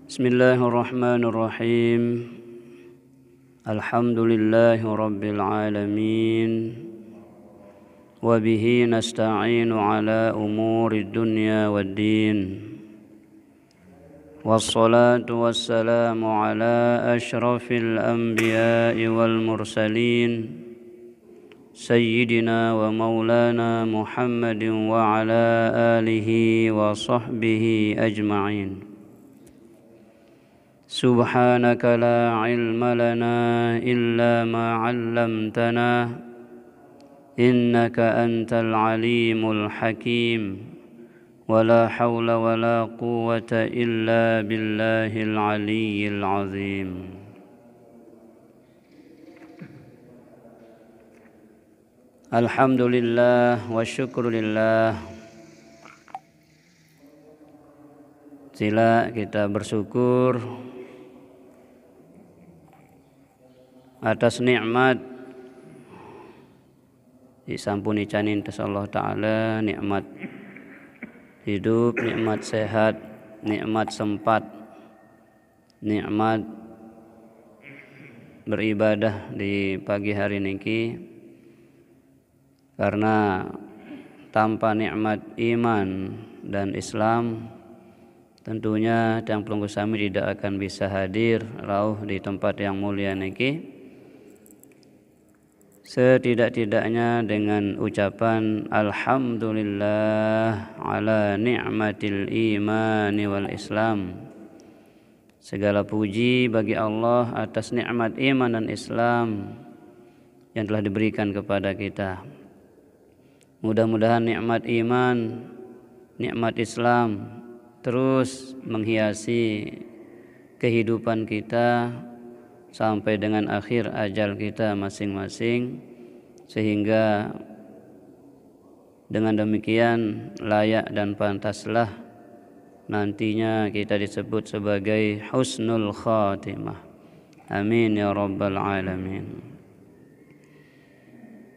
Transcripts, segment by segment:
Bismillahirrahmanirrahim. Alhamdulillahi rabbil alamin. Wa bihi nasta'inu ala umuri dunya waddin. Wassalatu wassalamu ala ashrafil anbiya'i wal mursalin Sayyidina wa maulana Muhammadin wa ala alihi wa sahbihi ajma'in. Subhanaka la ilma lana illa ma 'allamtana innaka antal alimul hakim wa la hawla wa la quwwata illa billahil aliyyil azim. Alhamdulillah wa syukrulillah. Sila kita bersyukur atas nikmat disampuni canin tes Allah Ta'ala, nikmat hidup, nikmat sehat, nikmat sempat, nikmat beribadah di pagi hari niki. Karena tanpa nikmat iman dan Islam, tentunya tiang pelunggu sami tidak akan bisa hadir rauh di tempat yang mulia niki. Setidak-tidaknya dengan ucapan Alhamdulillah ala ni'matil imani wal Islam. Segala puji bagi Allah atas nikmat iman dan Islam yang telah diberikan kepada kita. Mudah-mudahan nikmat iman, nikmat Islam terus menghiasi kehidupan kita sampai dengan akhir ajal kita masing-masing, sehingga dengan demikian layak dan pantaslah nantinya kita disebut sebagai husnul khatimah. Amin ya rabbal alamin.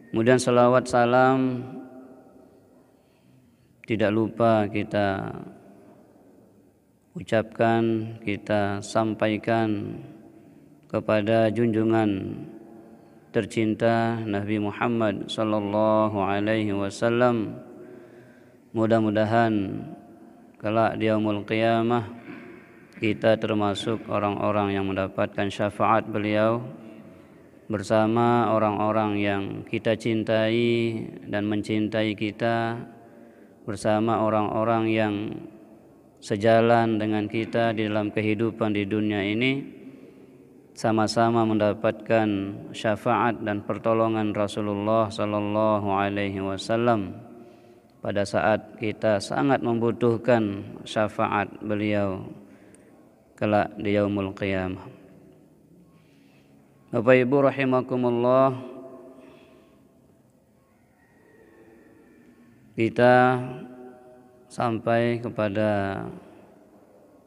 Kemudian salawat salam tidak lupa kita ucapkan, kita sampaikan kepada junjungan tercinta Nabi Muhammad sallallahu alaihi wasallam. Mudah-mudahan kelak di yaumul qiyamah kita termasuk orang-orang yang mendapatkan syafaat beliau bersama orang-orang yang kita cintai dan mencintai kita, bersama orang-orang yang sejalan dengan kita di dalam kehidupan di dunia ini, sama-sama mendapatkan syafaat dan pertolongan Rasulullah sallallahu alaihi wasallam pada saat kita sangat membutuhkan syafaat beliau kelak di yaumul qiyamah. Bapak Ibu rahimakumullah, kita sampai kepada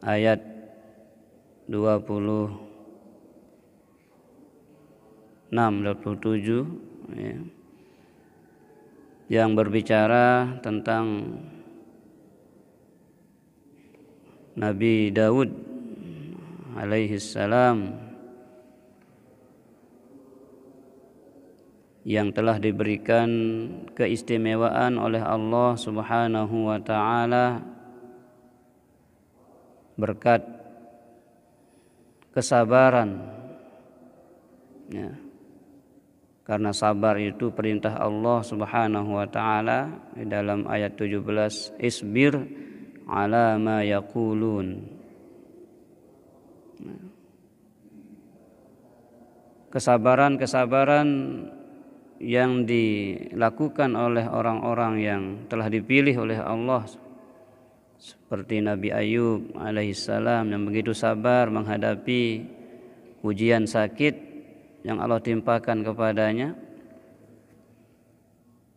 ayat 27 ya, yang berbicara tentang Nabi Daud alaihi salam yang telah diberikan keistimewaan oleh Allah Subhanahu wa taala berkat kesabaran, ya. Karena sabar itu perintah Allah Subhanahu wa taala di dalam ayat 17, isbir ala ma yaqulun. Kesabaran-kesabaran yang dilakukan oleh orang-orang yang telah dipilih oleh Allah, seperti Nabi Ayub alaihissalam yang begitu sabar menghadapi ujian sakit yang Allah timpakan kepadanya,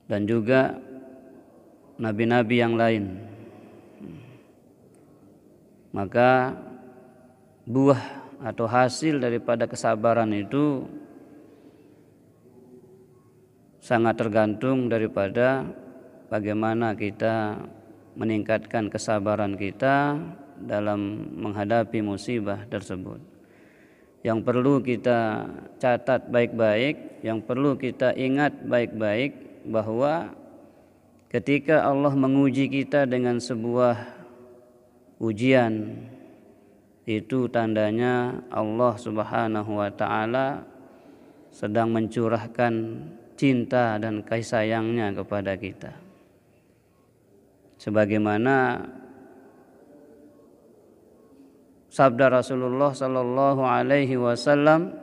dan juga nabi-nabi yang lain. Maka buah atau hasil daripada kesabaran itu sangat tergantung daripada bagaimana kita meningkatkan kesabaran kita dalam menghadapi musibah tersebut. Yang perlu kita catat baik-baik, yang perlu kita ingat baik-baik, bahwa ketika Allah menguji kita dengan sebuah ujian, itu tandanya Allah Subhanahu wa ta'ala sedang mencurahkan cinta dan kasih sayangnya kepada kita. Sebagaimana sabda Rasulullah sallallahu alaihi wasallam,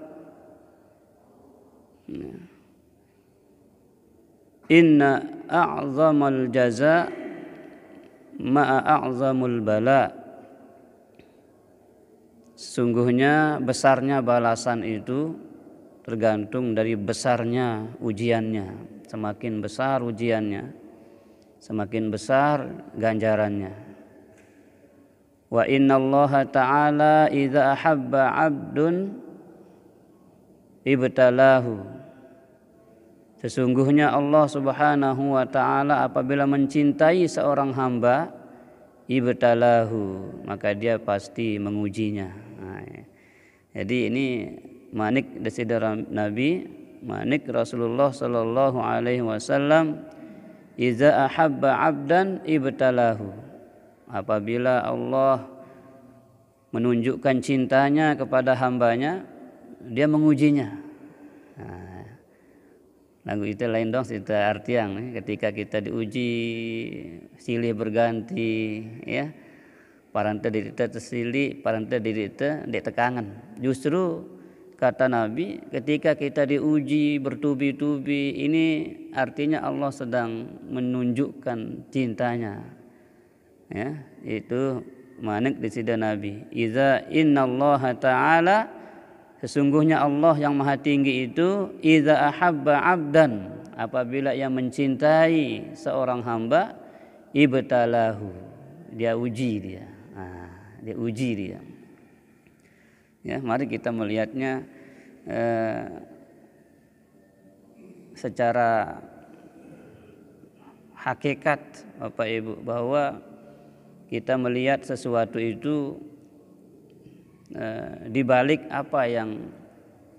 inna a'zamal jaza ma'a a'zamul bala. Sesungguhnya besarnya balasan itu tergantung dari besarnya ujiannya. Semakin besar ujiannya, semakin besar ganjarannya. Wa innallaha ta'ala idza ahabba 'abdun ibtalahu. Sesungguhnya Allah Subhanahu wa ta'ala apabila mencintai seorang hamba, ibtalahu, maka dia pasti mengujinya. Jadi ini manik desidera Nabi, manik Rasulullah sallallahu alaihi wasallam, idza ahabba 'abdan ibtalahu. Apabila Allah menunjukkan cintanya kepada hambanya, dia mengujinya. Lagu itu lain dong cerita artian, ketika kita diuji silih berganti, ya, parante dirita tersilih, parante dirita ditekangan. Justru kata Nabi, ketika kita diuji bertubi-tubi, ini artinya Allah sedang menunjukkan cintanya. Ya, itu manik di sida Nabi. Iza innallaha ta'ala, sesungguhnya Allah yang maha tinggi itu, iza ahabba 'abdan, apabila ia mencintai seorang hamba, ibtalahu, dia uji dia. Dia uji dia. Ya, mari kita melihatnya secara hakikat, Bapak Ibu, bahwa kita melihat sesuatu itu di balik apa yang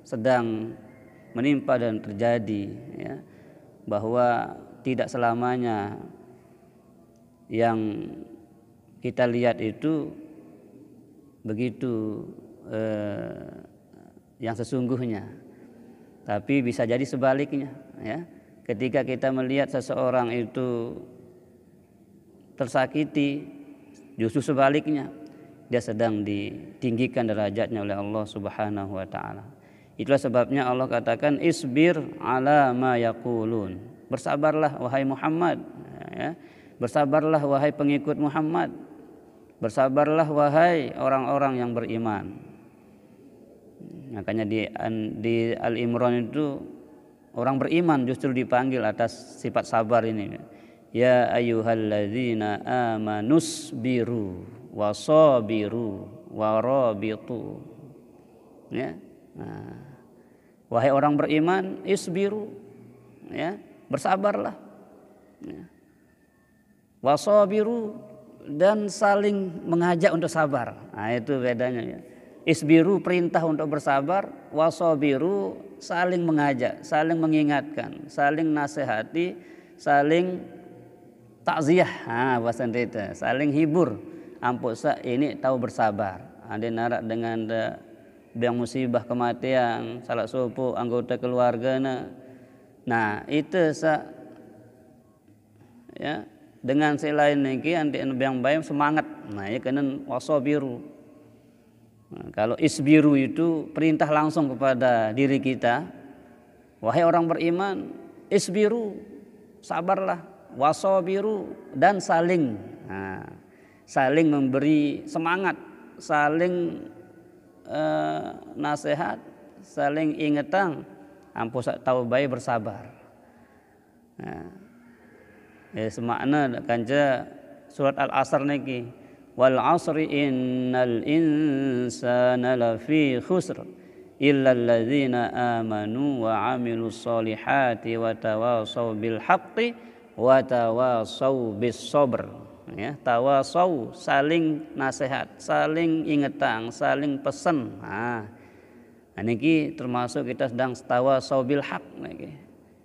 sedang menimpa dan terjadi, ya, bahwa tidak selamanya yang kita lihat itu begitu yang sesungguhnya, tapi bisa jadi sebaliknya, ya. Ketika kita melihat seseorang itu tersakiti, justru sebaliknya, dia sedang ditinggikan derajatnya oleh Allah Subhanahu wa ta'ala. Itulah sebabnya Allah katakan, isbir ala ma yaqulun. Bersabarlah wahai Muhammad, ya. Bersabarlah wahai pengikut Muhammad. Bersabarlah wahai orang-orang yang beriman. Makanya di Al-Imran itu orang beriman justru dipanggil atas sifat sabar ini. Ya ayyuhalladzina amanus biru wasabiru warabitu. Ya. Nah, wahai orang beriman, isbiru, ya, bersabarlah. Ya. Wasabiru, dan saling mengajak untuk sabar. Nah, itu bedanya, ya. Isbiru perintah untuk bersabar, wasabiru saling mengajak, saling mengingatkan, saling nasihati, saling takziah, bahasa itu, saling hibur. Ampusa ini tahu bersabar. Ada narak dengan yang musibah kematian, salah sepupu anggota keluarga. Nah itu ya, dengan selain niki anti yang baik semangat. Nah ya kena wasabiru. Nah, kalau isbiru itu perintah langsung kepada diri kita, wahai orang beriman, isbiru, sabarlah. Wasabiru, dan saling memberi semangat, saling nasihat, saling ingetan, ampun tahu baik bersabar. Semakna kanca surat Al-Asr niki, wal asri innal insana lafi khusr illa alladzina amanu wa amilus solihati wa tawasaw bil haqqi wa tawasaw bis sabr. ya, tawasau, saling nasihat, saling ingetang, saling pesen. Nah, niki termasuk kita sedang tawasau bil haq niki.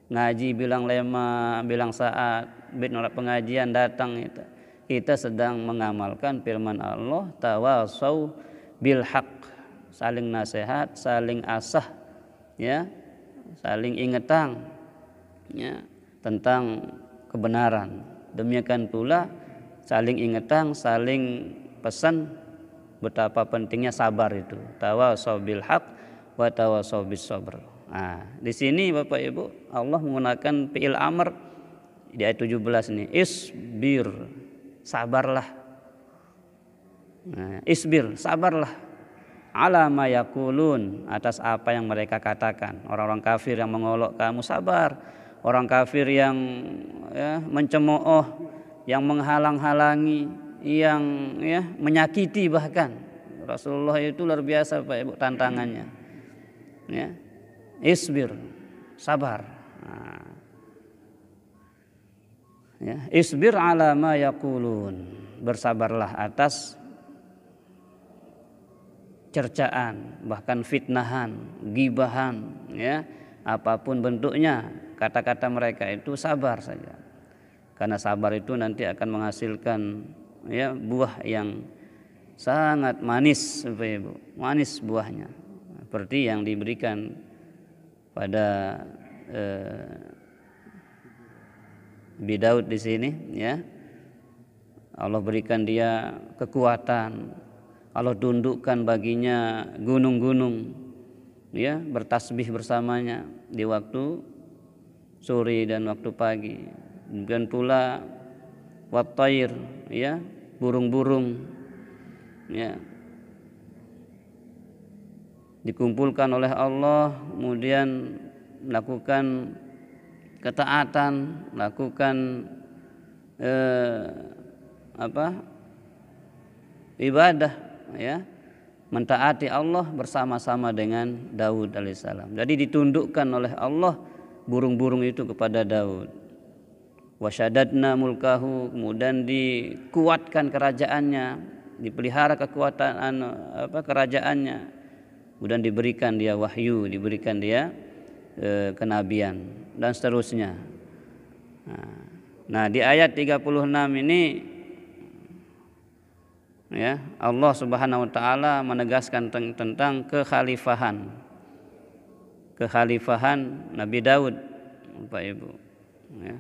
Ngaji bilang lema, bilang saat, nolak pengajian datang itu. Kita sedang mengamalkan firman Allah, tawasau bil haq, saling nasihat, saling asah, ya, saling ingetang, ya, tentang kebenaran. Demikian pula saling ingetang, saling pesan betapa pentingnya sabar itu. Tawasau bil haq wa tawasau bis sabr. Nah, di sini Bapak Ibu Allah menggunakan fi'il amr di ayat 17 ini, isbir, sabarlah. Nah, isbir, sabarlah, ala ma yaqulun, atas apa yang mereka katakan. Orang-orang kafir yang mengolok kamu, sabar. Orang kafir yang ya, mencemooh, yang menghalang-halangi, yang ya, menyakiti bahkan. Rasulullah itu luar biasa Pak Ibu tantangannya. Ya. Isbir, sabar. Nah. Ya, isbir ala ma yaqulun, bersabarlah atas cercaan, bahkan fitnahan, gibahan, ya, apapun bentuknya, kata-kata mereka itu sabar saja. Karena sabar itu nanti akan menghasilkan ya buah yang sangat manis, Ibu. Manis buahnya. Seperti yang diberikan pada Nabi Daud di sini, ya. Allah berikan dia kekuatan. Allah tundukkan baginya gunung-gunung, ya, bertasbih bersamanya di waktu sore dan waktu pagi. Demikian pula wattair, ya, burung-burung, ya, dikumpulkan oleh Allah, kemudian melakukan ketaatan, melakukan ibadah, ya, mentaati Allah bersama-sama dengan Daud alaihissalam. Jadi ditundukkan oleh Allah burung-burung itu kepada Daud. Wasyadadna mulkahu, kemudian dikuatkan kerajaannya, dipelihara kekuatan kerajaannya, kemudian diberikan dia wahyu, diberikan dia kenabian dan seterusnya. Nah, di ayat 36 ini, ya, Allah Subhanahu wa taala menegaskan tentang kekhalifahan Nabi Daud, Bapak Ibu, ya.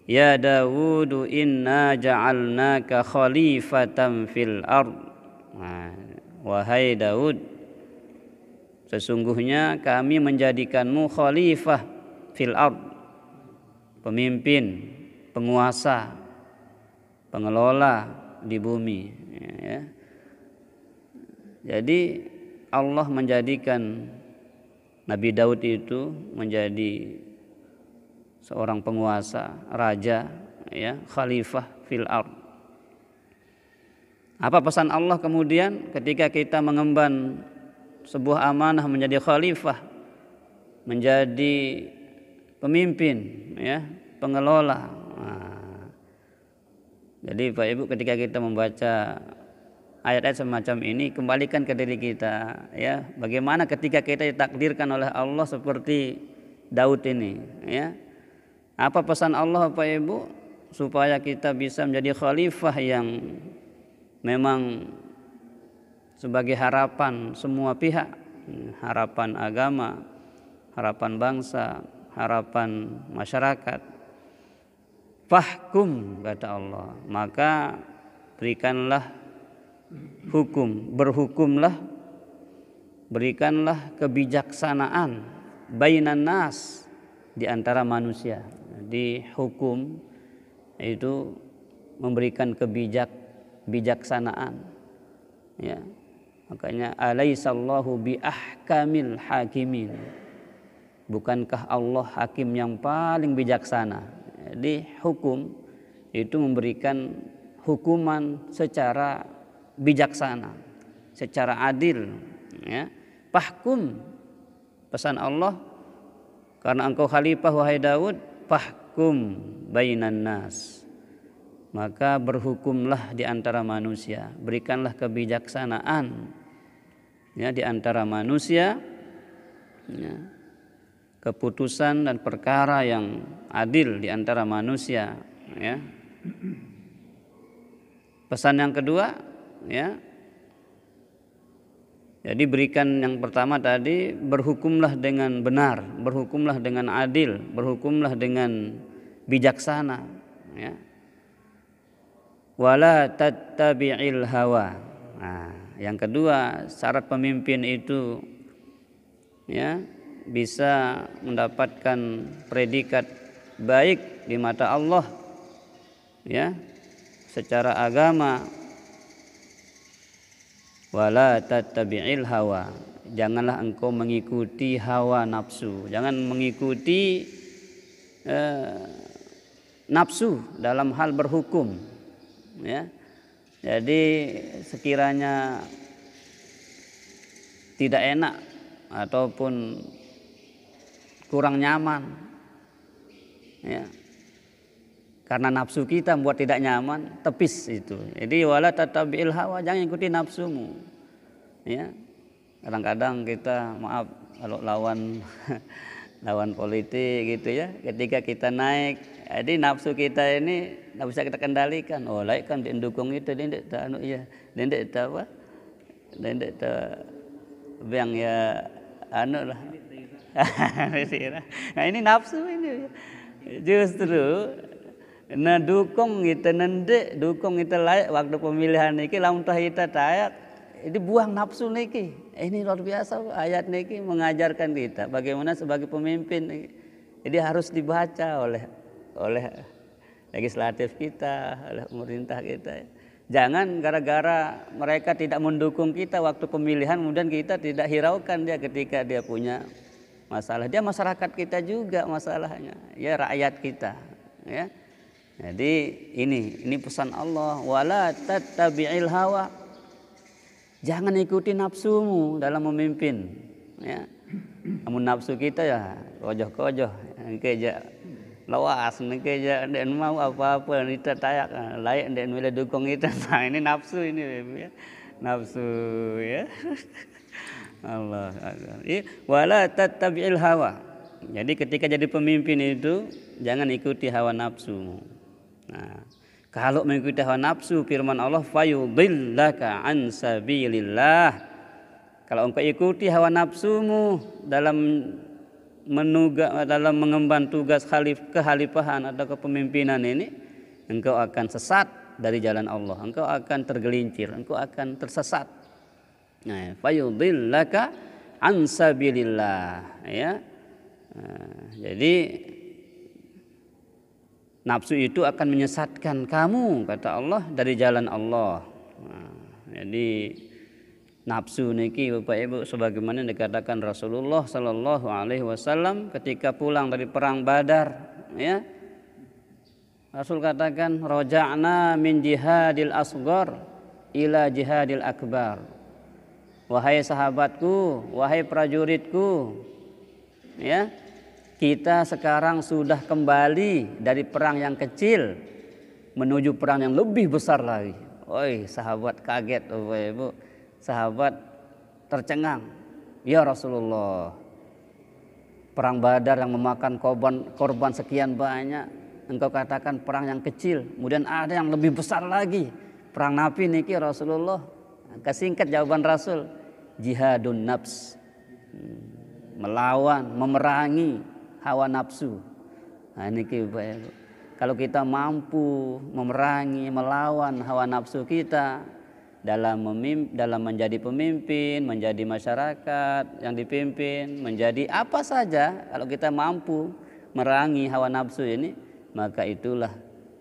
Ya Dawud inna ja'alnaka khalifatan fil ard. Nah, wahai Daud, sesungguhnya kami menjadikanmu khalifah fil ard, pemimpin, penguasa, pengelola di bumi, ya. Jadi Allah menjadikan Nabi Daud itu menjadi seorang penguasa, raja, ya, khalifah fil ard. Apa pesan Allah kemudian ketika kita mengemban sebuah amanah menjadi khalifah, menjadi pemimpin, ya, pengelola. Nah, jadi Pak Ibu ketika kita membaca ayat-ayat semacam ini, kembalikan ke diri kita, ya, bagaimana ketika kita ditakdirkan oleh Allah seperti Daud ini, ya. Apa pesan Allah Pak Ibu supaya kita bisa menjadi khalifah yang memang sebagai harapan semua pihak, harapan agama, harapan bangsa, harapan masyarakat. Fahkum, kata Allah, maka berikanlah hukum, berhukumlah, berikanlah kebijaksanaan bainan nas, di antara manusia. Di hukum itu memberikan bijaksanaan, ya. Makanya alaisallahu bi ahkamil hakimin, bukankah Allah hakim yang paling bijaksana. Jadi hukum itu memberikan hukuman secara bijaksana, secara adil, ya. Fahkum, pesan Allah, karena engkau khalifah wahai Daud, fahkum bainan nas, maka berhukumlah di antara manusia, berikanlah kebijaksanaan ya di antara manusia ya, keputusan dan perkara yang adil di antara manusia ya. Pesan yang kedua ya, jadi berikan yang pertama tadi, berhukumlah dengan benar, berhukumlah dengan adil, berhukumlah dengan bijaksana ya. Wala tattabi'il hawa. Nah, yang kedua, syarat pemimpin itu ya bisa mendapatkan predikat baik di mata Allah ya secara agama. Wala tattabi'il hawa. Janganlah engkau mengikuti hawa nafsu. Jangan mengikuti nafsu dalam hal berhukum ya. Jadi sekiranya tidak enak ataupun kurang nyaman ya, karena nafsu kita membuat tidak nyaman, tepis itu. Jadi wala tattabi'il hawa, jangan ikuti nafsumu ya. Kadang-kadang kita maaf kalau lawan politik gitu ya, ketika kita naik, jadi nafsu kita ini tidak bisa kita kendalikan. Oh, lain kan didukung itu, dia tidak tahu ya, dia tidak tahu apa, dia tidak tahu yang ya anu lah. Nah ini nafsu ini justru. Nah dukung kita nendek, dukung kita layak waktu pemilihan niki, lamun tah kita tayak, itu buang nafsu niki. Ini luar biasa ayat niki mengajarkan kita bagaimana sebagai pemimpin. Jadi harus dibaca oleh legislatif kita, oleh pemerintah kita. Jangan gara-gara mereka tidak mendukung kita waktu pemilihan kemudian kita tidak hiraukan dia ketika dia punya masalah. Dia masyarakat kita juga masalahnya, ya rakyat kita, ya. Jadi ini pesan Allah, wala tattabi'il hawa. Jangan ikuti nafsumu dalam memimpin, ya. Namun nafsu kita ya kojoh-kojoh, keja lawas, keja dan mau apa-apa kita tayak layak dan boleh dukung kita. Nah ini nafsu ini ya. Nafsu ya. Allah. Wala tattabi'il hawa. Jadi ketika jadi pemimpin itu jangan ikuti hawa nafsu. Nah, kalau mengikuti hawa nafsu, firman Allah, fayudillaka an sabilillah. Kalau engkau ikuti hawa nafsumu dalam mengemban tugas kehalifahan atau kepemimpinan ini, engkau akan sesat dari jalan Allah. Engkau akan tergelincir, engkau akan tersesat. Nah, fayudillaka an sabilillah, ya. Nah, jadi nafsu itu akan menyesatkan kamu, kata Allah, dari jalan Allah. Nah, jadi nafsu niki Bapak Ibu sebagaimana dikatakan Rasulullah sallallahu alaihi wasallam ketika pulang dari perang Badar, ya. Rasul katakan, raja'na min jihadil asghar ila jihadil akbar. Wahai sahabatku, wahai prajuritku, ya. Kita sekarang sudah kembali dari perang yang kecil menuju perang yang lebih besar lagi. Oi, sahabat kaget, Bapak Ibu. Sahabat tercengang. Ya Rasulullah, perang Badar yang memakan korban sekian banyak, engkau katakan perang yang kecil, kemudian ada yang lebih besar lagi. Perang Nabi niki Rasulullah. Kesingkat jawaban Rasul, jihadun nafs. Melawan, memerangi hawa nafsu. Nah niki Bapak Ibu. Kalau kita mampu memerangi, melawan hawa nafsu kita dalam menjadi pemimpin, menjadi masyarakat yang dipimpin, menjadi apa saja, kalau kita mampu merangi hawa nafsu ini, maka itulah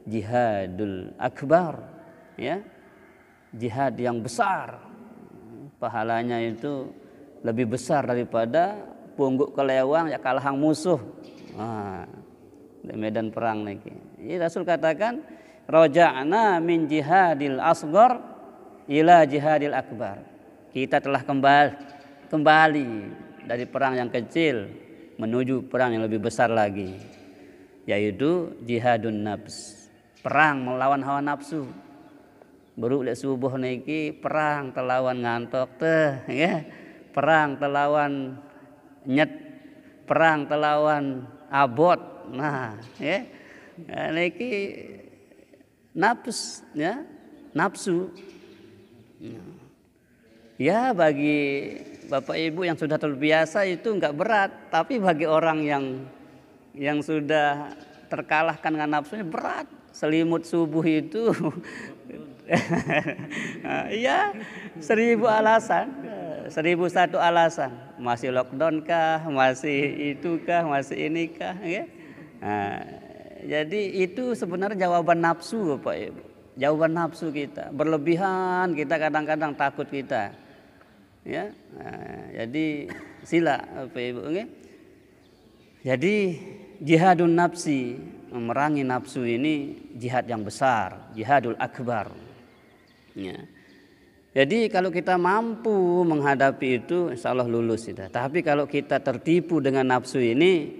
jihadul akbar, ya. Jihad yang besar. Pahalanya itu lebih besar daripada pungguk kelewang ya kalahang musuh. Nah, di medan perang niki. Ini Rasul katakan, raja'na min jihadil asghar ila jihadil akbar. Kita telah kembali dari perang yang kecil menuju perang yang lebih besar lagi, yaitu jihadun nafs. perang melawan hawa nafsu. Baru lek subuh niki perang telawan ngantok teh ya. Perang telawan nyet, perang telawan abot. Nah, ya. Niki nafsu ya, nafsu. Ya bagi Bapak Ibu yang sudah terbiasa itu enggak berat, tapi bagi orang yang sudah terkalahkan dengan nafsunya berat. Selimut subuh itu iya 1000 alasan, 1001 alasan. Masih lockdown kah, masih itu kah, masih ini kah ya. Nah, jadi itu sebenarnya jawaban nafsu Bapak Ibu. Jawaban nafsu kita. Berlebihan kita kadang-kadang takut kita. Ya. Nah, jadi sila Bapak Ibu ya. Jadi jihadun nafsi, memerangi nafsu ini jihad yang besar, jihadul akbar. Ya. Jadi kalau kita mampu menghadapi itu, insya Allah lulus kita. Tapi kalau kita tertipu dengan nafsu ini,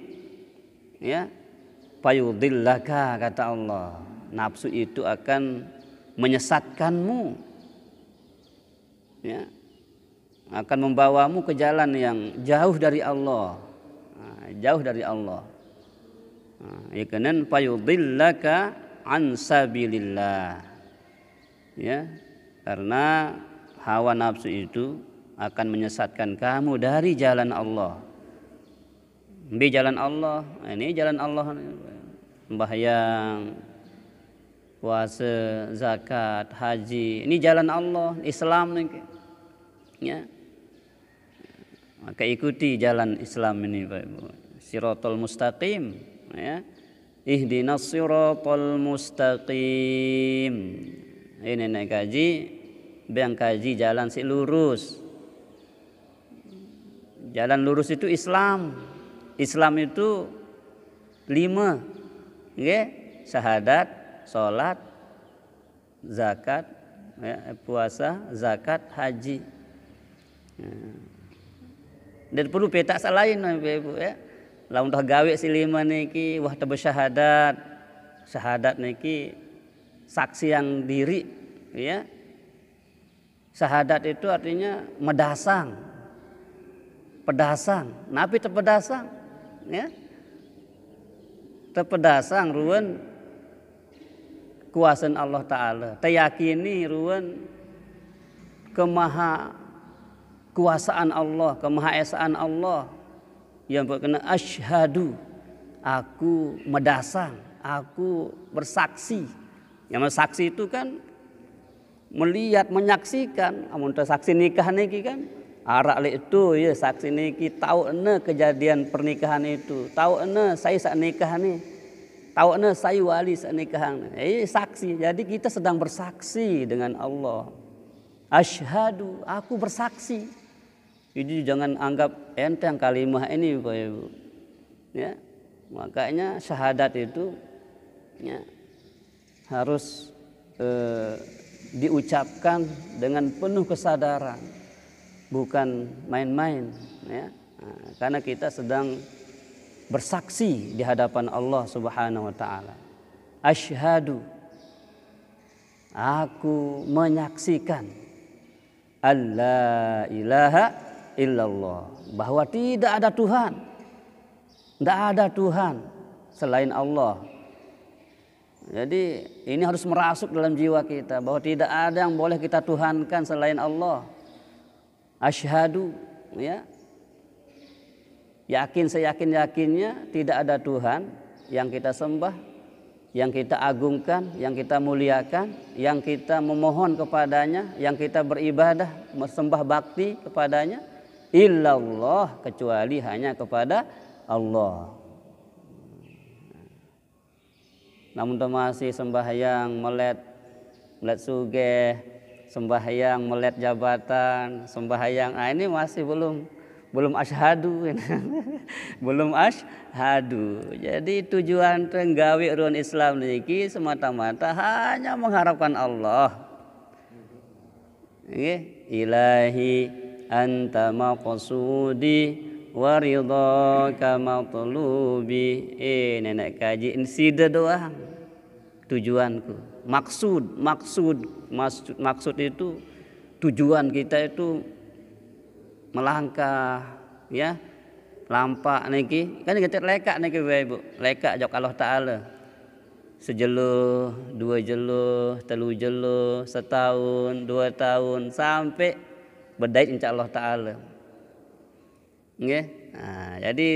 ya, fayudillaka kata Allah, nafsu itu akan menyesatkanmu, ya, akan membawamu ke jalan yang jauh dari Allah, jauh dari Allah. Ya kanan fayudillaka an sabilillah, ya. Karena hawa nafsu itu akan menyesatkan kamu dari jalan Allah. Di jalan Allah, ini jalan Allah, sembahyang, puasa, zakat, haji, ini jalan Allah, Islam nih. Ya. Maka ikuti jalan Islam ini Pak Ibu. Siratal mustaqim, ya. Ihdinas siratal mustaqim. Ini naik kaji, biang kaji jalan si lurus. Jalan lurus itu Islam. Islam itu 5, ya, syahadat, sholat, zakat, ya, puasa, zakat, haji. Dan perlu peta lain Ibu ya. Lamun dah gawe si 5 niki wah tebe syahadat. Syahadat niki saksi yang diri, ya. Syahadat itu artinya medasang, pedasang. Napi terpedasang, ya. Terpedasang ruwen kuasaan Allah Ta'ala. Teyakini ruwen kemaha kuasaan Allah, kemahaesaan Allah. Yang berkena asyhadu, aku medasang, aku bersaksi. Yang saksi itu kan melihat, menyaksikan. Amun saksi nikah niki kan arak le itu ya saksi niki tahu ene kejadian pernikahan itu, tahu ene saya sak nikah nih, tahu ene saya wali sak nikahan. Saksi. Jadi kita sedang bersaksi dengan Allah. Asyhadu, aku bersaksi. Jadi jangan anggap enteng kalimat ini Bapak Ibu. Ya. Makanya syahadat itu ya harus diucapkan dengan penuh kesadaran, bukan main-main, ya. Nah, karena kita sedang bersaksi di hadapan Allah Subhanahu wa taala. Asyhadu, aku menyaksikan alla ilaha illallah, bahwa tidak ada Tuhan, tidak ada Tuhan selain Allah. Jadi ini harus merasuk dalam jiwa kita bahwa tidak ada yang boleh kita tuhankan selain Allah. Asyhadu, ya. Yakin seyakin-yakinnya tidak ada Tuhan yang kita sembah, yang kita agungkan, yang kita muliakan, yang kita memohon kepadanya, yang kita beribadah, sembah bakti kepadanya, illallah, kecuali hanya kepada Allah. Namun masih sembahyang melet sugeh, sembahyang melet jabatan, sembahyang ini masih belum asyhadu. Belum asyhadu. Jadi tujuan tenggawe ruang Islam niki semata-mata hanya mengharapkan Allah. Ilahi anta maqsudi wa ridhaka matlubi. Nenek kaji insida doang. tujuanku. Maksud itu tujuan kita itu melangkah, ya, lampak niki kan kita lekak niki Ibu, lekak jok Allah Taala. Sejeluh, 2 jeluh, 3 jeluh, setahun, 2 tahun sampai berdait insya Allah Taala. Nggih. Nah, jadi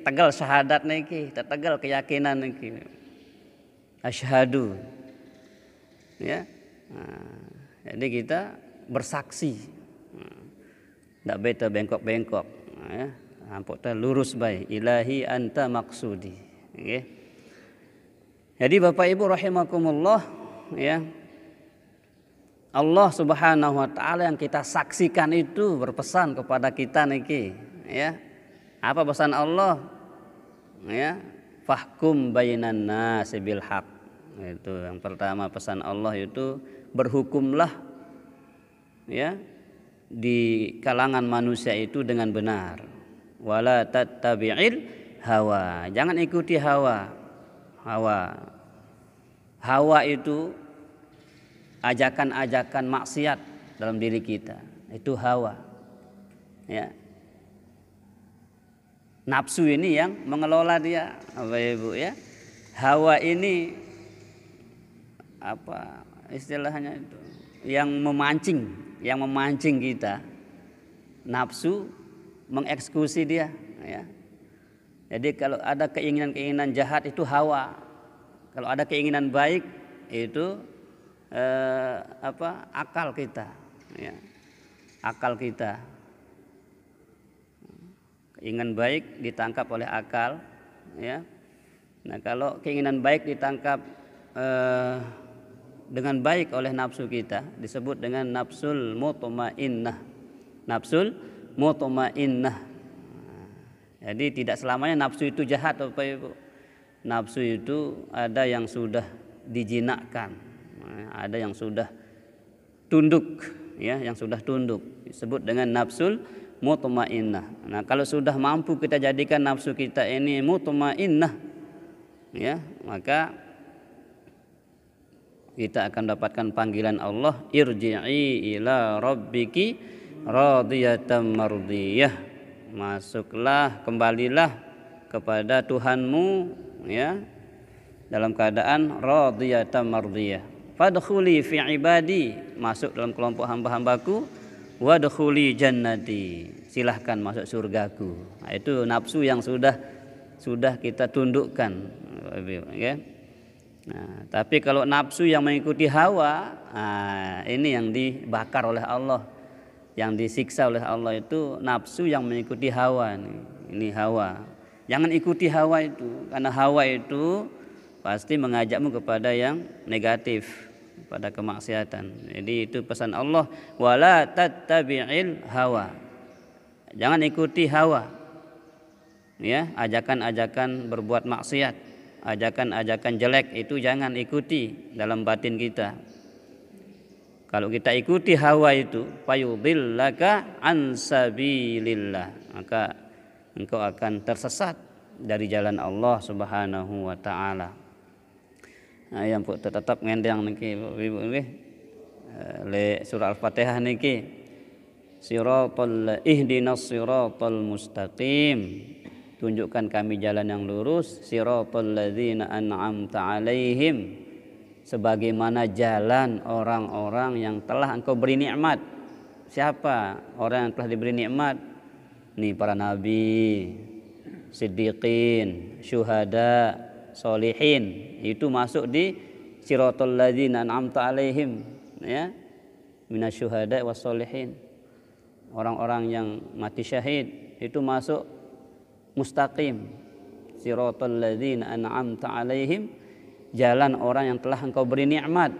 tegal syahadat niki, tegal keyakinan niki. Asyhadu. Ya. Nah, jadi kita bersaksi. Ndak beta bengkok-bengkok, ya. Ampok ta lurus bae, ilahi anta maksudi. Nggih. Jadi Bapak Ibu rahimakumullah, ya. Allah Subhanahu wa taala yang kita saksikan itu berpesan kepada kita niki, ya. Apa pesan Allah? Ya, fahkum bainan nasi bil haq. Itu yang pertama pesan Allah itu berhukumlah, ya, di kalangan manusia itu dengan benar. Wala tattabi'il hawa. Jangan ikuti hawa. Hawa itu ajakan-ajakan maksiat dalam diri kita. Itu hawa. Ya. Nafsu ini yang mengelola dia, Bapak Ibu, ya. Hawa ini apa istilahnya itu? Yang memancing kita. Nafsu mengeksekusi dia, ya. Jadi kalau ada keinginan-keinginan jahat itu hawa. Kalau ada keinginan baik itu akal kita, ya. Akal kita. Keinginan baik ditangkap oleh akal, ya. Nah, kalau keinginan baik ditangkap dengan baik oleh nafsu kita disebut dengan nafsul mutmainnah. Nafsul mutmainnah. Jadi tidak selamanya nafsu itu jahat, Bapak Ibu. Nafsu itu ada yang sudah dijinakkan, ada yang sudah tunduk, ya, yang sudah tunduk disebut dengan nafsul mutmainnah. Nah, kalau sudah mampu kita jadikan nafsu kita ini mutmainnah, ya, maka kita akan dapatkan panggilan Allah, irji'i ila rabbiki radiyatan mardiyah. Masuklah, kembalilah kepada Tuhanmu, ya, dalam keadaan radiyatan mardiyah. Fadkhuli fi ibadi, masuk dalam kelompok hamba-hambaku, wadkhuli jannati, silahkan masuk surgaku. Nah, itu nafsu yang sudah kita tundukkan, ya. Nah, tapi kalau nafsu yang mengikuti hawa, ini yang dibakar oleh Allah, yang disiksa oleh Allah itu nafsu yang mengikuti hawa. Ini hawa. Jangan ikuti hawa itu, karena hawa itu pasti mengajakmu kepada yang negatif, pada kemaksiatan. Jadi itu pesan Allah, wala tattabi'il hawa. Jangan ikuti hawa. Ya, ajakan-ajakan berbuat maksiat, ajakan-ajakan jelek itu jangan ikuti dalam batin kita. Kalau kita ikuti hawa itu, fayudillaka an sabilillah, maka engkau akan tersesat dari jalan Allah Subhanahu wa taala. Nah, yang tetap ngendang niki Ibu nggih. Le surah Al-Fatihah niki. Ihdinas siratal mustaqim. Tunjukkan kami jalan yang lurus, siratal ladzina an'amta 'alaihim, sebagaimana jalan orang-orang yang telah Engkau beri nikmat. Siapa orang yang telah diberi nikmat? Nih para nabi, siddiqin, syuhada, solihin. Itu masuk di siratal ladzina an'amta 'alaihim, ya, minasyuhada wassolihin. Orang-orang yang mati syahid itu masuk mustaqim, siratal ladzina an'amta 'alaihim, jalan orang yang telah Engkau beri nikmat,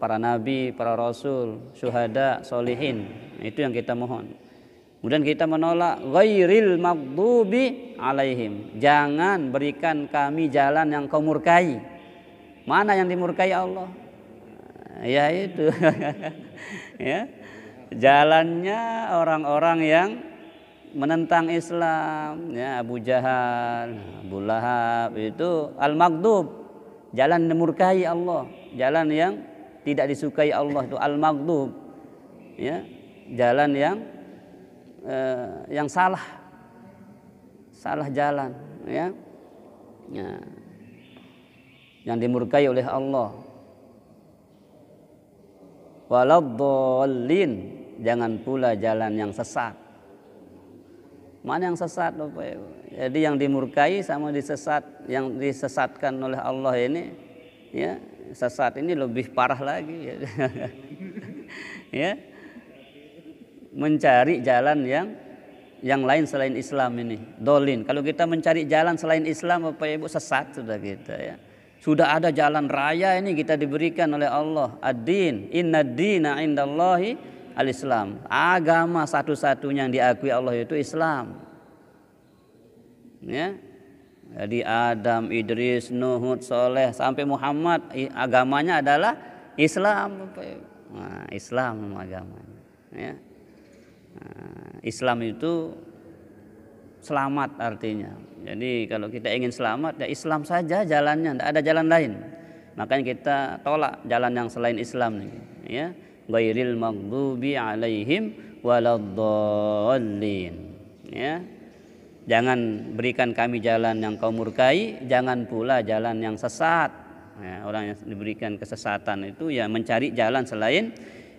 para nabi, para rasul, syuhada, solihin. Itu yang kita mohon. Kemudian kita menolak ghairil maghdubi alaihim, jangan berikan kami jalan yang Kau murkai. Mana yang dimurkai Allah? Ya itu. Ya. Jalannya orang-orang yang menentang Islam, ya, Abu Jahal, Abu Lahab, itu al-maghdub, jalan dimurkai Allah, jalan yang tidak disukai Allah itu al-maghdub, ya, jalan yang salah jalan, ya, yang dimurkai oleh Allah. Waladhdallin, jangan pula jalan yang sesat. Mana yang sesat, Bapak Ibu? Jadi yang dimurkai sama yang disesatkan oleh Allah ini, ya, sesat ini lebih parah lagi, ya. Ya, mencari jalan yang lain selain Islam ini, dolin. Kalau kita mencari jalan selain Islam, Bapak Ibu, sesat sudah kita, ya. Sudah ada jalan raya ini kita diberikan oleh Allah. Ad-din, innad-dina indallahi al-Islam. Agama satu-satunya yang diakui Allah itu Islam. Ya. Jadi Adam, Idris, Nuh, Soleh sampai Muhammad, agamanya adalah Islam. Nah, Islam agamanya. Ya. Nah, Islam itu selamat artinya. Jadi kalau kita ingin selamat, ya Islam saja jalannya, tidak ada jalan lain. Makanya kita tolak jalan yang selain Islam nih, ya. Ghairil maghdubi alaihim waladdallin, ya. Jangan berikan kami jalan yang kau murkai, jangan pula jalan yang sesat. Ya, orang yang diberikan kesesatan itu ya mencari jalan selain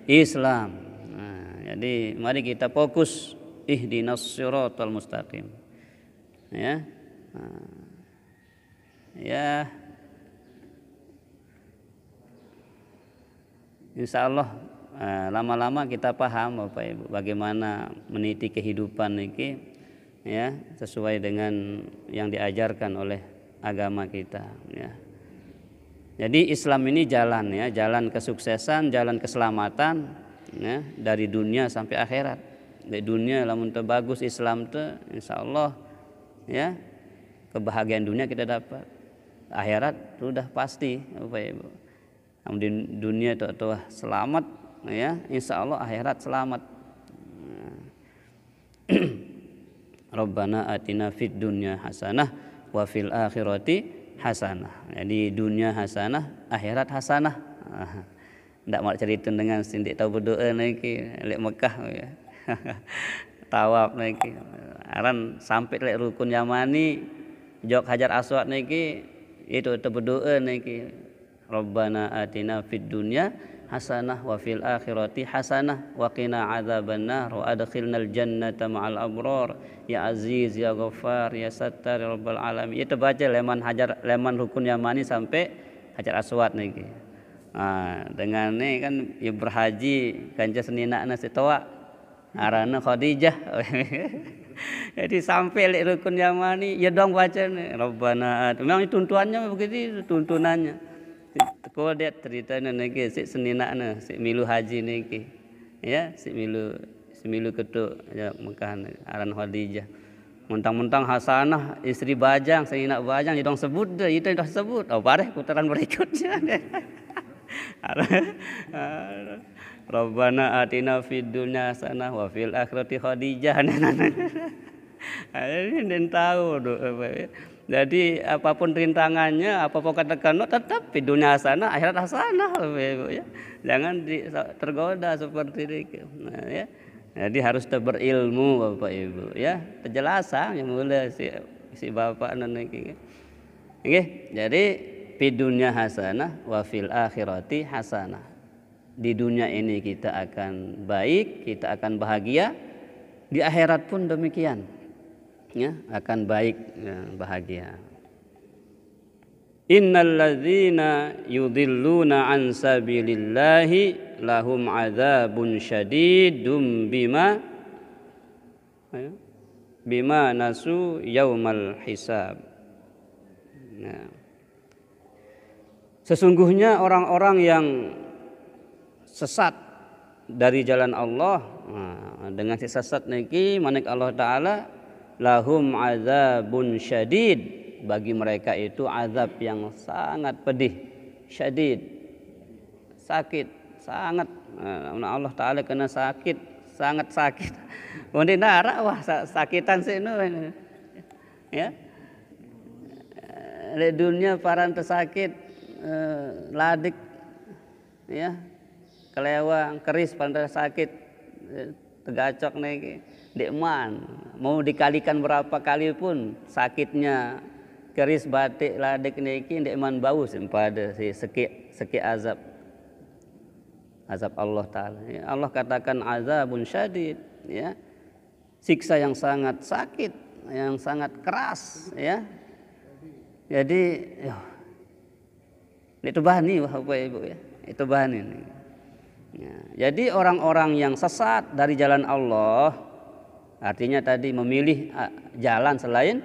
Islam. Nah, jadi mari kita fokus ihdinas siratal mustaqim. Ya. Nah, ya. Insya Allah lama-lama kita paham Bapak Ibu bagaimana meniti kehidupan ini, ya, sesuai dengan yang diajarkan oleh agama kita, ya. Jadi Islam ini jalan, ya, jalan kesuksesan, jalan keselamatan, ya, dari dunia sampai akhirat. Di dunia lamun bagus Islam tuh insya Allah, ya, kebahagiaan dunia kita dapat. Akhirat sudah pasti Bapak Ibu. Namun di dunia itu selamat, ya, insya Allah akhirat selamat. Rabbana atina fid dunya hasanah wa fil akhirati hasanah. Jadi dunia hasanah, akhirat hasanah. Ndak mau cerita dengan sindik tahu berdoa niki lek Mekah, ya. Tawaf niki. Aran sampai lek rukun Yamani, jok Hajar Aswad niki itu berdoa niki. Rabbana atina fid dunya hasanah wa fil akhirati hasanah wa qina adzabannar wa adkhilnal jannata ma'al abrar ya aziz ya ghaffar ya sattar ya rabbal alamin. Itu baca leman rukun Yamani sampai Hajar Aswad niki. Nah, dengan ini kan ya berhaji kanca seninakna sitoa arana Khadijah. Jadi sampai lek rukun Yamani ya dong baca nih Rabbana. Memang tuntunannya begitu, tuntunannya. Kau lihat ceritanya niki si seninakna si milu haji niki, ya, si milu ketuk ya Mekah aran Khadijah. Mentang-mentang Hasanah istri bajang, seninak bajang dong sebut deh, itu dah sebut. Oh, bareh putaran berikutnya. Rabbana atina fid dunya hasanah wa fil akhirati Khadijah. Ini tahu doa. Jadi apapun rintangannya, apapun katakan tetap di dunia hasanah, akhirat hasanah, ya. Jangan tergoda seperti itu. Nah, ya. Jadi harus berilmu Bapak Ibu, ya. Penjelasan yang mulai si bapak nanti. Oke, jadi di dunia hasanah wa fil akhirati hasanah. Di dunia ini kita akan baik, kita akan bahagia. Di akhirat pun demikian. Ya, akan baik, ya, bahagia. Innal ladzina yudhilluna an sabilillahi lahum adzabun syadidum bima nasu yaumal hisab. Nah, sesungguhnya orang-orang yang sesat dari jalan Allah, dengan sesat niki manik Allah Ta'ala, lahum azabun syadid, bagi mereka itu azab yang sangat pedih, syadid, sakit, sangat. Allah Ta'ala kena sakit, sangat sakit. Kemudian darah, wah sakitan sih ini, ya. Di dunia paran tersakit, ladik ya kelewang keris pada sakit tegacok niki dekman mau dikalikan berapa kali pun sakitnya keris batik ladik niki dekman bau pada si seki azab Allah taala ya. Allah katakan azabun syadid ya, siksa yang sangat sakit, yang sangat keras ya. Jadi itu bani Bapak Ibu ya, itu bani ya. Jadi orang-orang yang sesat dari jalan Allah artinya tadi memilih jalan selain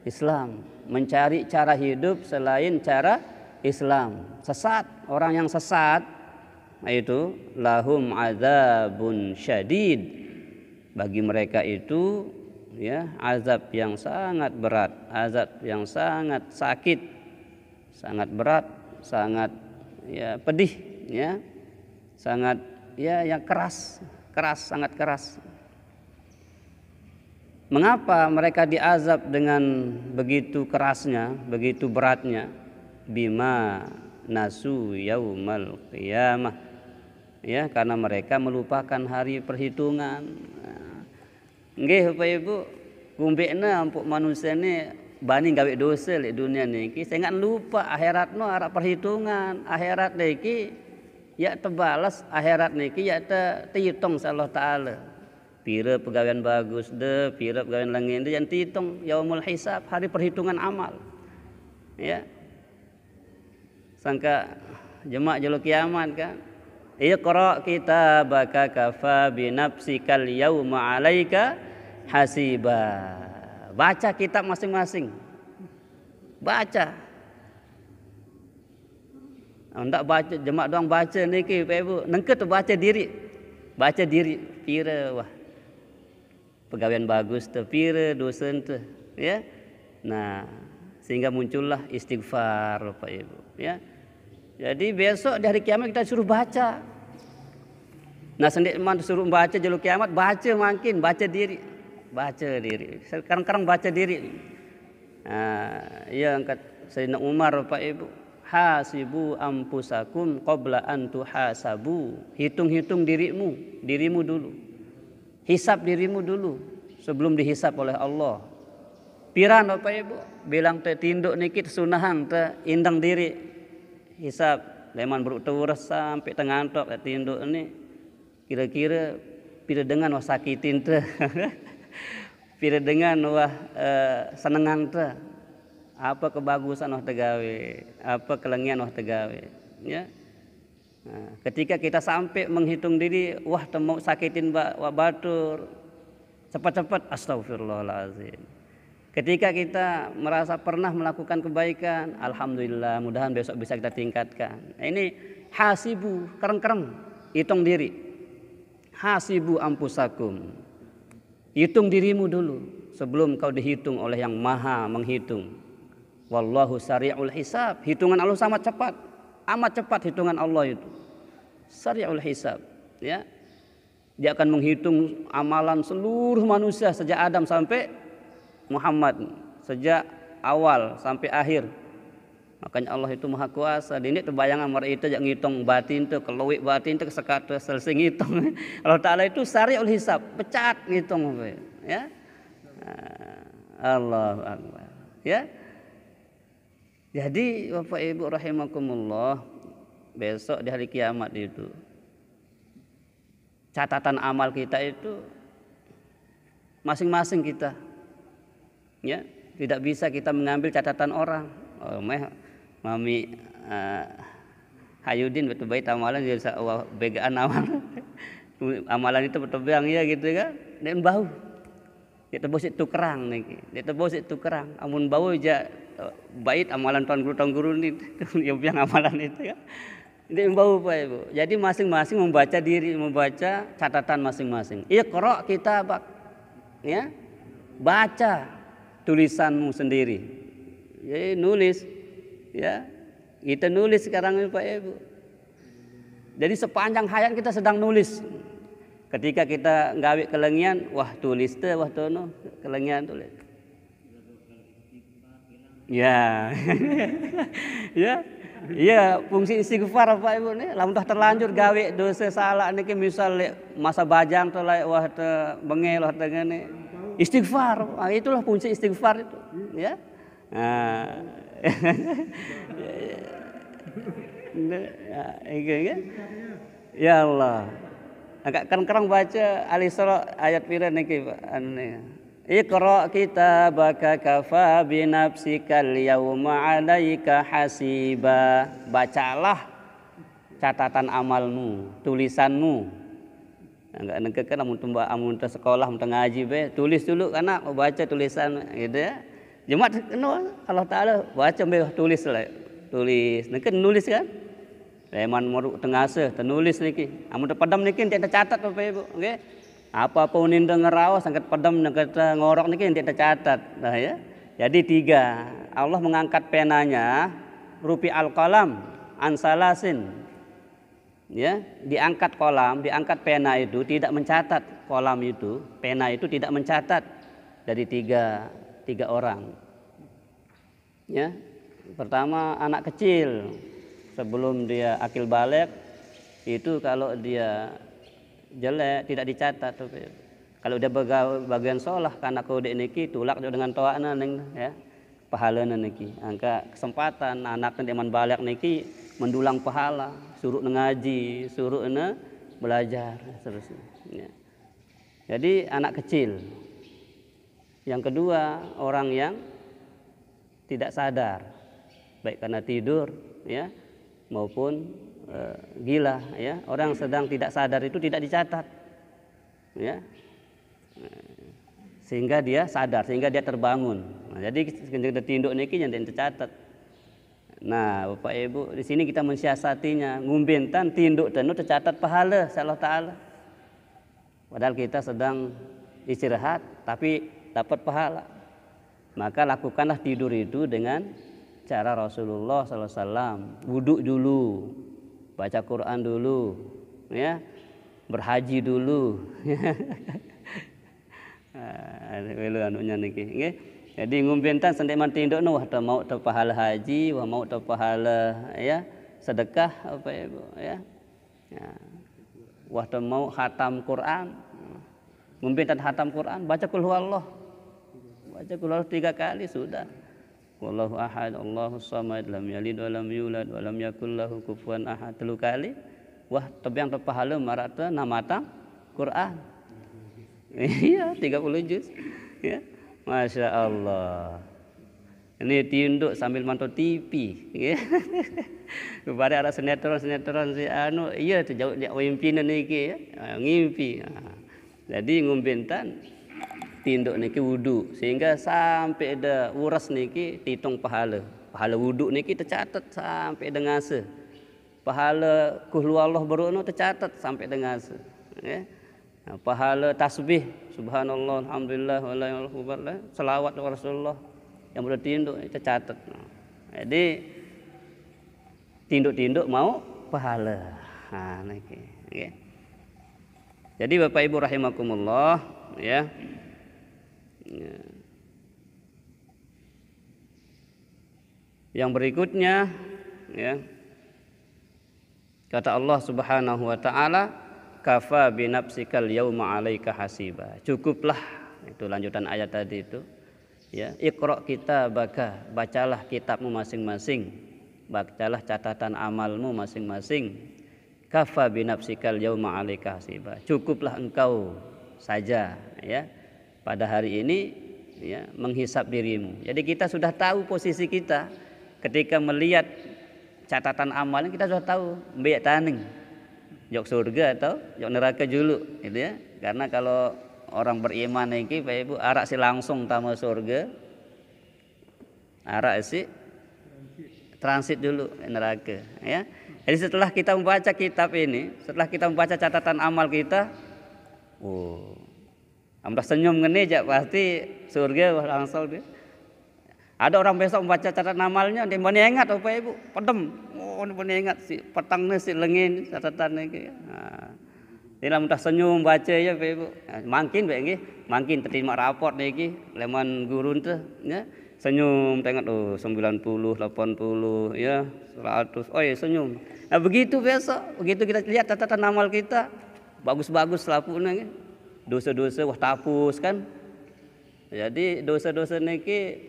Islam, mencari cara hidup selain cara Islam, sesat. Orang yang sesat itu lahum azabun syadid, bagi mereka itu ya azab yang sangat berat, azab yang sangat sakit, sangat berat, sangat ya pedih ya, sangat ya yang keras, sangat keras. Mengapa mereka diazab dengan begitu kerasnya, begitu beratnya? Bima nasu yaumal qiyamah. Ya, karena mereka melupakan hari perhitungan. Nggih Bapak Ibu, kumbekna ampuk manusia ni bani gawe dosa di dunia niki, saya nggak lupa akhiratno arah perhitungan. Akhirat niki ya terbalas, akhirat niki ya terhitung Allah taala. Pira pegawaian bagus deh, pira pegawaian langit deh yang dihitung yaumul hisab, hari perhitungan amal. Ya. Sangka jemaah jalur kiamat kan. Iqra kitabaka kafa bi nafsikal yauma 'alaika hasiba. Baca kitab masing-masing. Baca. Hendak baca jemaah doang baca niki Pak Ibu. Nengke tu baca diri. Baca diri pira wah. Pegawaian bagus tu pira dosa tu ya. Nah, sehingga muncullah istighfar Bapak Ibu ya. Jadi besok di hari kiamat kita suruh baca. Nah, sendiri suruh baca jalur kiamat, baca makin baca diri. Baca diri. Sekarang baca diri. Nah, ya angkat Sayyidina Umar Bapak Ibu. Hasibu ampusakum qabla an tuhasabu. Hitung-hitung dirimu dulu. Hisab dirimu dulu sebelum dihisab oleh Allah. Piran Bapak Ibu, bilang tinduk niki sunahan indang diri. Hisab leman berutawurah sampai tengah antok tinduk ini kira-kira pira dengan wah sakitin teh. Pira dengan wah senengan teh. Apa kebagusan wah tegawe, apa kelengian wah tegawe, ya. Nah, ketika kita sampai menghitung diri, wah mau sakitin wah batur, cepat-cepat astagfirullahaladzim. Ketika kita merasa pernah melakukan kebaikan, alhamdulillah, mudahan besok bisa kita tingkatkan. Nah, ini hasibu, kereng-kereng, hitung diri. Hasibu ampusakum. Hitung dirimu dulu sebelum kau dihitung oleh yang maha menghitung. Wallahu sari'ul hisab. Hitungan Allah sangat cepat. Amat cepat hitungan Allah itu. Sari'ul hisab, ya. Dia akan menghitung amalan seluruh manusia sejak Adam sampai Muhammad, sejak awal sampai akhir. Makanya Allah itu maha kuasa. Ini terbayangan mereka itu yang ngitung batin itu, keluik batin itu sekat selesai ngitung. Allah Taala itu sari'ul hisab, pecat ngitung, ya. Allahu Akbar, ya. Jadi Bapak Ibu rahimakumullah, besok di hari kiamat itu catatan amal kita itu masing-masing kita, ya, tidak bisa kita mengambil catatan orang. Oh, mami Hayudin betul baik amalan dia bisa begaan amalan itu betul bang ya gitu kan, dan bau dia tebus itu kerang nih, dia tebus itu kerang, amun bau aja baik amalan tuan guru ini yang amalan itu ya. Dia bau Pak Ibu. Jadi masing-masing membaca diri, membaca catatan masing-masing. Iqra kitabak, ya, baca tulisanmu sendiri. Jadi nulis, ya, kita nulis sekarang ini Pak Ibu. Jadi sepanjang hayat kita sedang nulis. Ketika kita gawe kelengian, wah tulis teh, wah tono kelengian tulis. Ya, ya, Iya, fungsi istighfar Bapak Ibu nih, lamun dah terlanjur gawe dosa salah niki misal masa bajang tuh lah wah teu bengel wah teu ngene. Istighfar, itulah fungsi istighfar itu, ya. Nah. Ya, ya Allah. Agak kerang baca Al-Isra ayat pira niki Pak? Iqra kitabaka kafa bi nafsikal yauma 'alaika hasiba. Bacalah catatan amalmu, tulisanmu. Enggak nengkeun amun teu sekolah mun ngaji be, tulis dulu karena baca tulisan gitu ya. Jumat Allah Taala baca be tulis lah. Tulis, nengkeun nulis kan? Leman moru tengase tenulis niki. Amun teu pedam niki ente catat Bapak Ibu, nggih. Apapun ente ngeraos sangket pedam sangket ngorok niki ente catat. Nah ya. Jadi 3. Allah mengangkat penanya rupi al-qalam ansalasin. Ya, diangkat kolam, diangkat pena itu tidak mencatat kolam itu, pena itu tidak mencatat dari tiga orang. Ya. Pertama anak kecil. Sebelum dia akil balik itu kalau dia jelek tidak dicatat. Kalau dia bagian sholah karena kode niki tulak dengan toakna ning ya pahalana niki. Angka kesempatan anak teman balik niki mendulang pahala, suruh ngaji, suruh belajar seterusnya. Ya. Jadi anak kecil. Yang kedua orang yang tidak sadar baik karena tidur ya maupun gila ya, orang sedang tidak sadar itu tidak dicatat ya, sehingga dia sadar, sehingga dia terbangun. Nah, jadi ketika tinduk niki yang tercatat. Nah Bapak Ibu di sini kita mensiasatinya, ngumbintan tinduk tenu tercatat pahala Allah Taala. Padahal kita sedang istirahat tapi dapat pahala. Maka lakukanlah tidur itu dengan cara Rasulullah SAW, wudhu dulu, baca Quran dulu, ya, berhaji dulu. Anunya niki, nggih. Jadi ngumbintan sendeman tinduk nu wah mau teu pahala haji, wah mau teu pahala ya sedekah apa Ibu ya. Ya. Wah teu mau khatam Quran. Ngumbintan khatam Quran, baca qul huwallah. Baca qul huwallah 3 kali sudah. Wallahu ahad, Allahus samad, lam yalid wa lam yulad wa lam yakul lahu kufuwan ahad 3 kali. Wah, tebiang pahala marata namatam Quran. Iya, 30 juz. Ya. Masya Allah. Ini tinduk sambil mantau TV, ya. Kepada ada sinetron si anu, iya tuh jauh pimpinan niki ya, ngimpi. Nah, jadi ngumbintan tinduk niki wudu sehingga sampai ada uras niki dihitung pahala. Pahala wudu niki tercatat sampai dengase. Pahala qul huwallah baru tercatat sampai dengase. Ya. Nah, pahala tasbih subhanallah alhamdulillah wala ilaha illallah selawat kepada Rasulullah yang sudah tinduk tercatat. Nah, jadi tinduk-tinduk mau pahala. Nah, niki. Okay. Jadi Bapak Ibu rahimakumullah ya. Ya. Yang berikutnya ya. Kata Allah Subhanahu wa taala, kafa bi nafsikal yauma 'alaika hasiba. Cukuplah, itu lanjutan ayat tadi itu. Ya, iqra kitabaka, bacalah kitabmu masing-masing. Bacalah catatan amalmu masing-masing. Kafa bi nafsikal yauma 'alaika hasiba. Cukuplah engkau saja ya pada hari ini ya menghisap dirimu. Jadi kita sudah tahu posisi kita ketika melihat catatan amalnya, kita sudah tahu mbek taning jok surga atau jok neraka dulu gitu ya. Karena kalau orang beriman iki Pak Ibu arak si langsung tamu surga, arak si transit dulu neraka ya. Jadi setelah kita membaca kitab ini, setelah kita membaca catatan amal kita, amdah senyum ngene aja pasti surga langsung dia. Ada orang besok membaca catatan amalnya dia menyengat Bapak Ibu, pedem. Oh, menyengat si petangnya si lengin catatan iki. Nah, dia mudah senyum baca ya Bapak Ibu. Nah, makin bae nggih, makin terima raport niki leman guru teh ya. senyum, tengok tuh 90, 80 ya, 100. Oh ya senyum. Nah begitu besok, begitu kita lihat catatan amal kita bagus-bagus selapuna, dosa-dosa wah tapus kan. Jadi dosa-dosa niki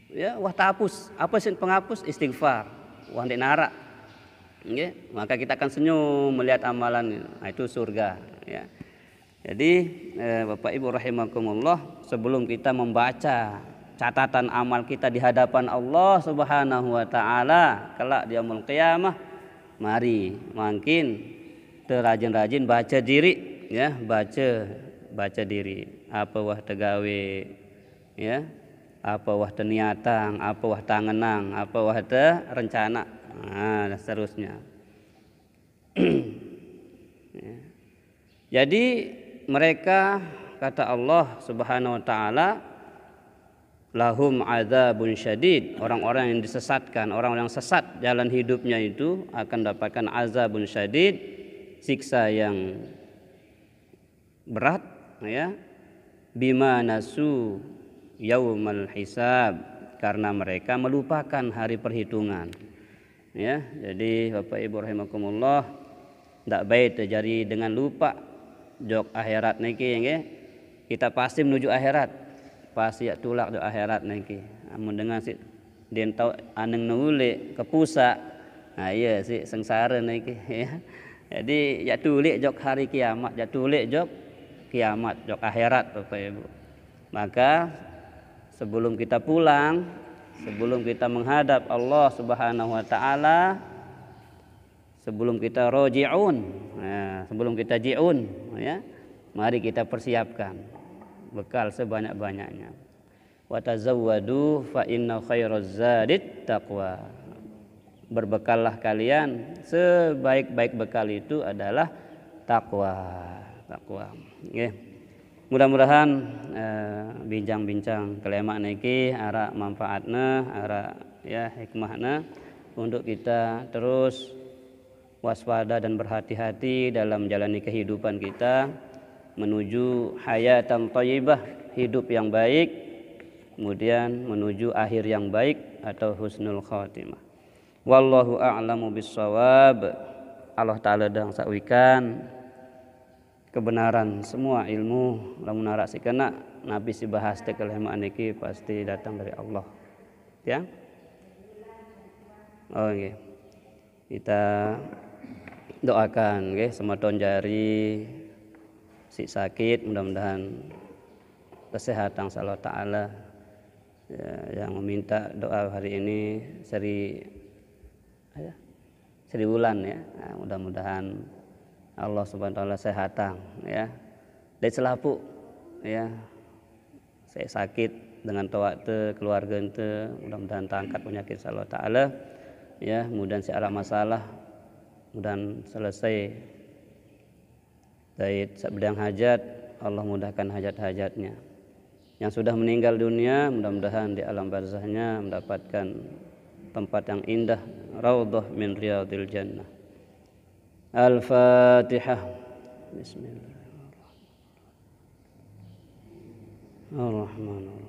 ya wah tapus. Apa sih penghapus? Istighfar. Wah ndek narak. Nggih, maka kita akan senyum melihat amalan itu surga ya. Jadi Bapak Ibu rahimakumullah, sebelum kita membaca catatan amal kita di hadapan Allah Subhanahu wa taala kelak di yaumul qiyamah, mari makin terajin-rajin baca diri ya, baca diri. Apa wah tegawe ya, apa wah teniatang, apa wah tangenang, apa wah te rencana. Nah, dan seterusnya. Ya. Jadi mereka kata Allah Subhanahu wa taala lahum adzabun syadid, orang-orang yang disesatkan, orang-orang yang sesat jalan hidupnya itu akan dapatkan azabun syadid, siksa yang berat ya, bima nasu yaumal hisab, karena mereka melupakan hari perhitungan ya. Jadi Bapak Ibu rahimakumullah, ndak baik terjadi dengan lupa jok akhirat niki nggih. Kita pasti menuju akhirat, pasti ya tulak jok akhirat niki. Amun dengan si den tau aneng nule ke pusat, nah iya si sengsara niki ya. Jadi ya tulik jok hari kiamat, ya tulik jok kiamat, jok akhirat Bapak Ibu. Maka sebelum kita pulang, sebelum kita menghadap Allah Subhanahu wa taala, sebelum kita roji'un, nah, sebelum kita ji'un ya, mari kita persiapkan bekal sebanyak-banyaknya. Wa tazawwadu fa inna khairaz zadit taqwa. Berbekallah kalian, sebaik-baik bekal itu adalah takwa. Takwa. Nggih. Mudah-mudahan bincang-bincang kelema niki ara manfaatna, ara ya hikmahna untuk kita terus waspada dan berhati-hati dalam menjalani kehidupan kita menuju hayatan thayyibah, hidup yang baik, kemudian menuju akhir yang baik atau husnul khatimah. Wallahu a'lamu bissawab. Allah taala dang sawikan kebenaran semua ilmu lamun narasikeuna nabi si bahas teh kelemahan niki pasti datang dari Allah ya. Oh nggih. Kita doakan nggih semeton jari si sakit, mudah-mudahan kesehatan Allah taala ya, yang meminta doa hari ini Sri Wulan ya. Nah, mudah-mudahan Allah Subhanahu wa taala sehatan ya. Dari selapu ya. Saya sakit dengan toa teu keluarga teu, mudah-mudahan tangkat penyakit Allah taala ya, mudah si ada masalah mudah selesai. Dari sebidang hajat Allah mudahkan hajat-hajatnya. Yang sudah meninggal dunia mudah-mudahan di alam barzahnya mendapatkan tempat yang indah, raudhah min riyadil jannah. Al-Fatihah. Bismillahirrahmanirrahim.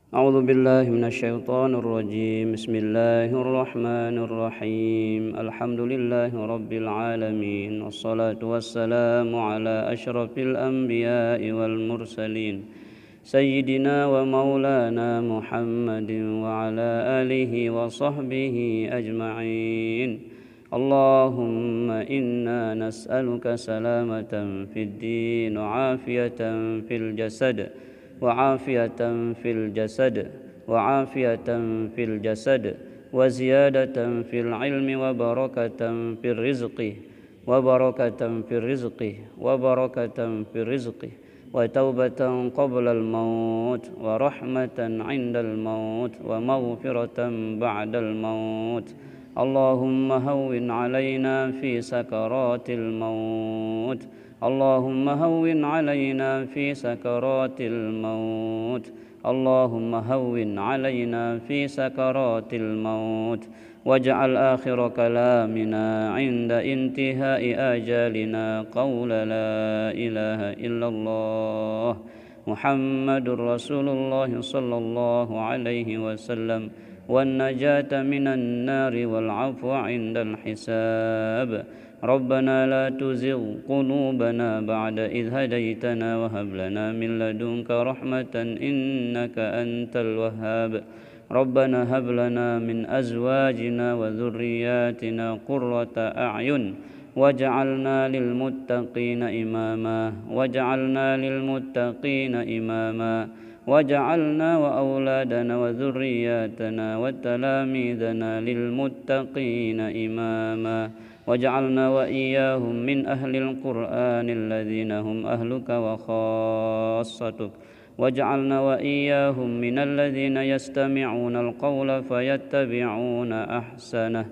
A'udzu billahi minasyaitonir rajim. Bismillahirrahmanirrahim. Alhamdulillahi rabbil alamin. Wassalatu wassalamu ala asyrafil anbiya'i wal mursalin. Sayyidina wa maulana Muhammadin wa ala alihi wa sahbihi ajma'in. Allahumma inna nas'aluka salamatan fid din wa afiyatan fil jasad wa afiyatan fil jasad wa afiyatan fil jasad wa ziyadatan fil ilmi wa barakatan fil rizqi wa barakatan fil rizqi wa barakatan fil rizqi wa taubatan qablal maut wa rahmatan 'indal maut wa maghfiratan ba'dal maut. Allahumma hawwin 'alaina fi sakaratil maut اللهم هون علينا في سكرات الموت اللهم هون علينا في سكرات الموت واجعل آخر كلامنا عند انتهاء آجالنا قول لا إله إلا الله محمد رسول الله صلى الله عليه وسلم والنجاة من النار والعفو عند الحساب ربنا لا تزغ قلوبنا بعد إذ هديتنا وهب لنا من لدنك رحمة إنك أنت الوهاب ربنا هب لنا من أزواجنا وذرياتنا قرة أعين واجعلنا للمتقين إماما وجعلنا وأولادنا وذرياتنا وتلاميذنا للمتقين إماما واجعلنا وإياهم من أهل القرآن الذين هم أهلك وخاصتك واجعلنا وإياهم من الذين يستمعون القول فيتبعون أحسنه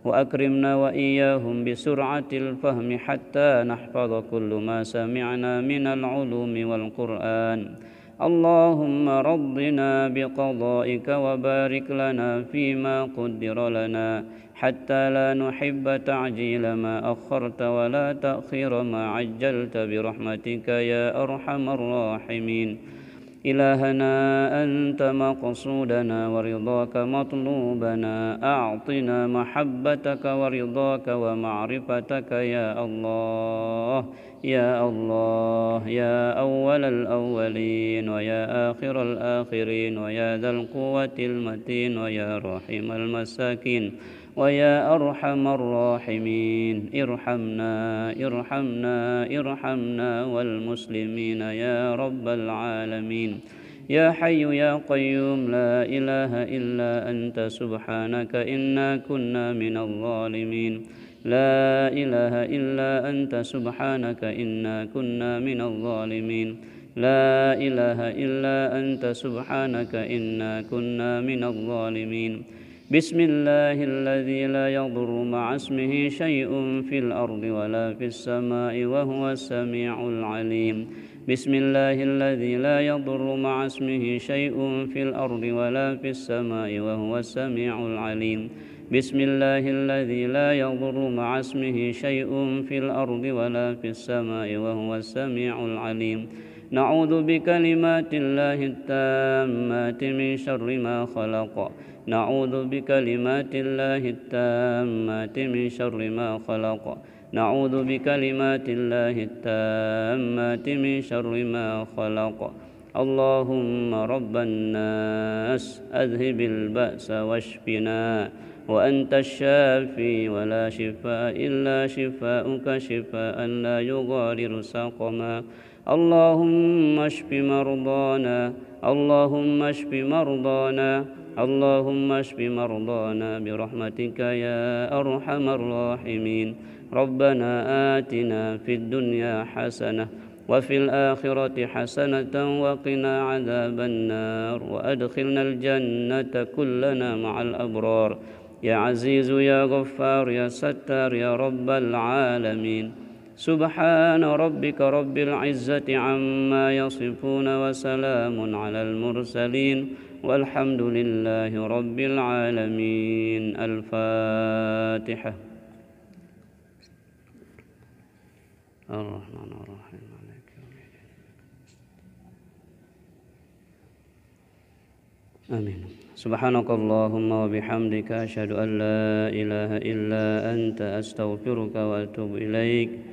وأكرمنا وإياهم بسرعة الفهم حتى نحفظ كل ما سمعنا من العلوم والقرآن اللهم رضنا بقضائك وبارك لنا فيما قدر لنا حتى لا نحب تعجيل ما أخرت ولا تأخير ما عجلت برحمتك يا أرحم الراحمين إلهنا أنت مقصودنا ورضاك مطلوبنا أعطنا محبتك ورضاك ومعرفتك يا الله يا الله يا أول الأولين ويا آخر الآخرين ويا ذا القوة المتين ويا رحيم المساكين ويا أرحم الراحمين ارحمنا والمسلمين يا رب العالمين يا حي يا قيوم لا إله إلا أنت سبحانك إنا كنا من الظالمين لا إله إلا أنت سبحانك إنا كنا من الظالمين لا إله إلا أنت سبحانك إنا كنا من الظالمين بسم الله الذي لا يضر مع اسمه شيء في الأرض ولا في السماء وهو السميع العليم بسم الله الذي لا يضر مع اسمه شيء في الأرض ولا في السماء وهو السميع العليم بسم الله الذي لا يضر مع اسمه شيء في الأرض ولا في السماء وهو السميع العليم نعوذ بكلمات الله التامات من شر ما خلق نعوذ بكلمات الله التامات من شر ما خلق نعوذ بكلمات الله التامات من شر ما خلق اللهم رب الناس أذهب البأس واشفنا وأنت الشافي ولا شفاء إلا شفاؤك شفاء لا يغادر سقما اللهم اشف مرضانا اللهم اشف مرضانا اللهم اشف مرضانا برحمتك يا أرحم الراحمين ربنا آتنا في الدنيا حسنة وفي الآخرة حسنة وقنا عذاب النار وأدخلنا الجنة كلنا مع الأبرار يا عزيز يا غفار يا ستار يا رب العالمين سبحان ربك رب العزة عما يصفون وسلام على المرسلين والحمد لله رب العالمين الفاتحة الرحمن الرحيم مالك يوم الدين آمين سبحانك اللهم وبحمدك أشهد أن لا إله إلا أنت أستغفرك وأتوب إليك